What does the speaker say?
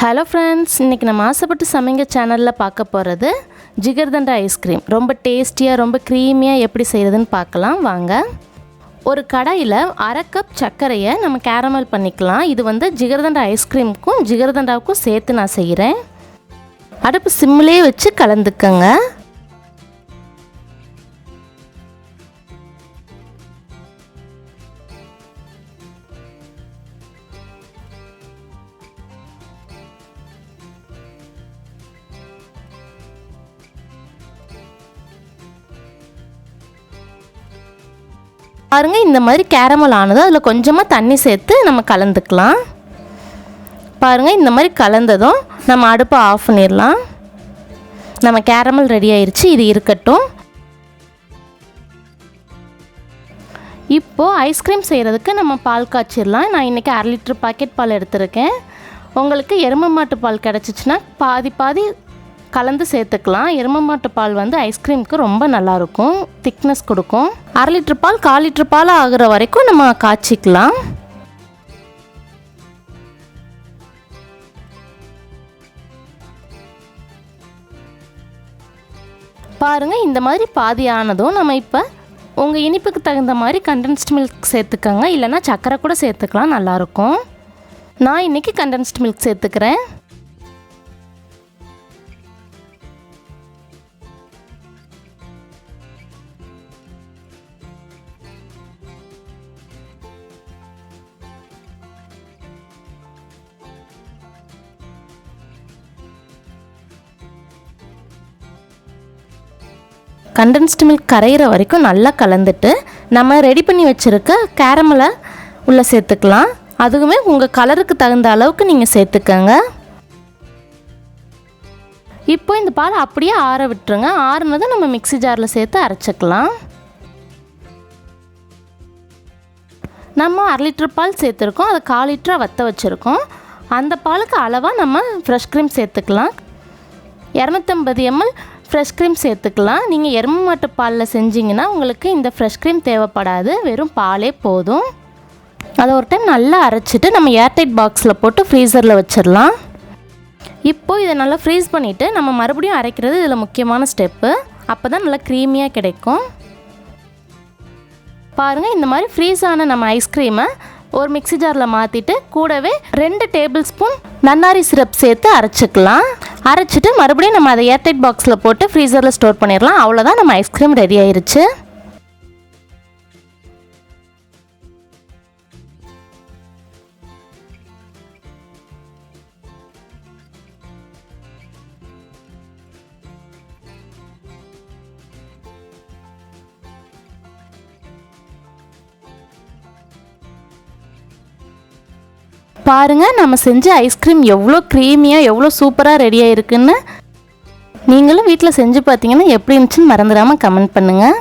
Hello friends, இன்றைக்கி நம்ம ஆசைப்பட்டு சமைங்க சேனலில் பார்க்க போகிறது ஜிகர்தண்டா ஐஸ்கிரீம். ரொம்ப டேஸ்டியாக ரொம்ப க்ரீமியாக எப்படி செய்கிறதுன்னு பார்க்கலாம் வாங்க. ஒரு கடாயில் 1/2 கப் சர்க்கரையை நம்ம கேரமல் பண்ணிக்கலாம். இது வந்து ஜிகர்தண்டா ஐஸ்கிரீமுக்கும் ஜிகர்தண்டாவுக்கும் சேர்த்து நான் செய்கிறேன். அடுப்பு சிம்மிலே வச்சு கலந்துக்கங்க. பாருங்கள், இந்த மாதிரி கேரமல் ஆனது. அதில் கொஞ்சமாக தண்ணி சேர்த்து நம்ம கலந்துக்கலாம். பாருங்கள், இந்த மாதிரி கலந்ததும் நம்ம அடுப்பை ஆஃப் பண்ணிடலாம். நம்ம கேரமல் ரெடி ஆயிடுச்சு. இது இருக்கட்டும். இப்போது ஐஸ்கிரீம் செய்கிறதுக்கு நம்ம பால் காய்ச்சிடலாம். நான் இன்றைக்கி 1/2 லிட்டர் பாக்கெட் பால் எடுத்திருக்கேன். உங்களுக்கு எருமை மாட்டு பால் கிடச்சிச்சின்னா பாதி கலந்து சேர்த்துக்கலாம். எருமை மாட்டு பால் வந்து ஐஸ்கிரீமுக்கு ரொம்ப நல்லாயிருக்கும், திக்னஸ் கொடுக்கும். 1/2 லிட்டர் பால் 1/4 லிட்டர் பால் ஆகிற வரைக்கும் நம்ம காய்ச்சிக்கலாம். பாருங்கள், இந்த மாதிரி பாதி ஆனதும் நம்ம இப்போ உங்கள் இனிப்புக்கு தகுந்த மாதிரி கண்டென்ஸ்டு மில்க் சேர்த்துக்கோங்க. இல்லைனா சர்க்கரை கூட சேர்த்துக்கலாம், நல்லாயிருக்கும். நான் இன்றைக்கி கண்டென்ஸ்டு மில்க் சேர்த்துக்கிறேன். கண்டென்ஸ்டு மில்க் கரையிற வரைக்கும் நல்லா கலந்துட்டு நம்ம ரெடி பண்ணி வச்சுருக்க கேரமலை உள்ளே சேர்த்துக்கலாம். அதுவுமே உங்கள் கலருக்கு தகுந்த அளவுக்கு நீங்கள் சேர்த்துக்கங்க. இப்போ இந்த பால் அப்படியே ஆற விட்டுருங்க. ஆறுனதும் நம்ம மிக்ஸி ஜாரில் சேர்த்து அரைச்சிக்கலாம். நம்ம 1/2 லிட்டர் பால் சேர்த்துருக்கோம். அதை 1/4 லிட்டராக வற்ற வச்சுருக்கோம். அந்த பாலுக்கு அளவாக நம்ம ஃப்ரெஷ் க்ரீம் சேர்த்துக்கலாம். 250 ml ஃப்ரெஷ் க்ரீம் சேர்த்துக்கலாம். நீங்கள் எருமை மாட்டு பாலில் செஞ்சிங்கன்னா உங்களுக்கு இந்த ஃப்ரெஷ் க்ரீம் தேவைப்படாது, வெறும் பாலே போதும். அதை ஒரு டைம் நல்லா அரைச்சிட்டு நம்ம ஏர்டைட் பாக்ஸில் போட்டு ஃப்ரீசரில் வச்சிடலாம். இப்போது இதை நல்லா ஃப்ரீஸ் பண்ணிவிட்டு நம்ம மறுபடியும் அரைக்கிறது இதில் முக்கியமான ஸ்டெப்பு. அப்போ தான் நல்லா க்ரீமியாக கிடைக்கும். பாருங்கள், இந்த மாதிரி ஃப்ரீஸ் ஆன நம்ம ஐஸ்கிரீமை ஒரு மிக்ஸி ஜாரில் மாற்றிட்டு கூடவே 2 டேபிள் ஸ்பூன் நன்னாரி சிரப் சேர்த்து அரைச்சிக்கலாம். அரைச்சிட்டு மறுபடியும் நம்ம அதை ஏர்டைட் பாக்ஸில் போட்டு ஃப்ரீசரில் ஸ்டோர் பண்ணிடலாம். அவ்வளோதான், நம்ம ஐஸ்கிரீம் ரெடி ஆயிடுச்சு. பாருங்கள், நம்ம செஞ்ச ஐஸ்கிரீம் எவ்வளோ க்ரீமியாக எவ்வளோ சூப்பராக ரெடியாக இருக்குன்னு. நீங்களும் வீட்டில் செஞ்சு பார்த்தீங்கன்னா எப்படி இருந்துச்சுன்னு மறந்துடாமல் கமெண்ட் பண்ணுங்கள்.